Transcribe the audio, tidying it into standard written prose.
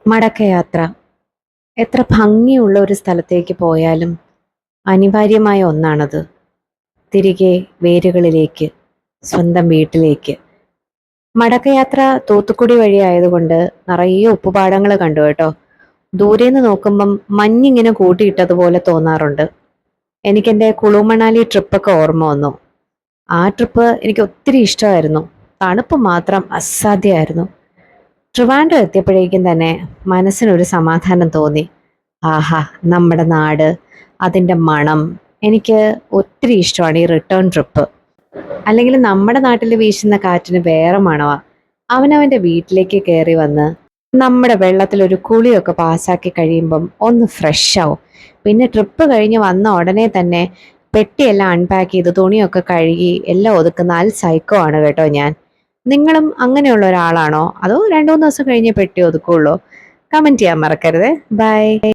മടക്കയാത്ര എത്ര ഭംഗിയുള്ള ഒരു സ്ഥലത്തേക്ക് പോയാലും അനിവാര്യമായ ഒന്നാണത്. തിരികെ വേരുകളിലേക്ക്, സ്വന്തം വീട്ടിലേക്ക്. മടക്കയാത്ര തൂത്തുക്കുടി വഴി ആയതുകൊണ്ട് നിറയെ ഉപ്പുപാടങ്ങൾ കണ്ടു കേട്ടോ. ദൂരേന്ന് നോക്കുമ്പം മഞ്ഞിങ്ങനെ കൂട്ടിയിട്ടതുപോലെ തോന്നാറുണ്ട്. എനിക്കെൻ്റെ കുളു മണാലി ട്രിപ്പൊക്കെ ഓർമ്മ വന്നു. ആ ട്രിപ്പ് എനിക്ക് ഒത്തിരി ഇഷ്ടമായിരുന്നു. തണുപ്പ് മാത്രം അസാധ്യമായിരുന്നു. ട്രിവാൻഡ്രം എത്തിയപ്പോഴേക്കും തന്നെ മനസ്സിനൊരു സമാധാനം തോന്നി. ആഹാ, നമ്മുടെ നാട്, അതിൻ്റെ മണം. എനിക്ക് ഒത്തിരി ഇഷ്ടമാണ് ഈ റിട്ടേൺ ട്രിപ്പ്. അല്ലെങ്കിൽ നമ്മുടെ നാട്ടിൽ വീശുന്ന കാറ്റിന് വേറെ മണവാ. അവനവൻ്റെ വീട്ടിലേക്ക് കയറി വന്ന് നമ്മുടെ വെള്ളത്തിലൊരു കുളിയൊക്കെ പാസ്സാക്കി കഴിയുമ്പം ഒന്ന് ഫ്രഷ് ആവും. പിന്നെ ട്രിപ്പ് കഴിഞ്ഞ് വന്ന ഉടനെ തന്നെ പെട്ടിയെല്ലാം അൺപാക്ക് ചെയ്ത് തുണിയൊക്കെ കഴുകി എല്ലാം ഒതുക്കുന്ന സൈക്കോ ആണ് കേട്ടോ ഞാൻ. നിങ്ങളും അങ്ങനെയുള്ള ഒരാളാണോ? അതോ 2-3 ദിവസം കഴിഞ്ഞ് പെട്ടി ഒതുക്കുള്ളൂ? കമൻറ്റ് ചെയ്യാൻ മറക്കരുത്. ബൈ.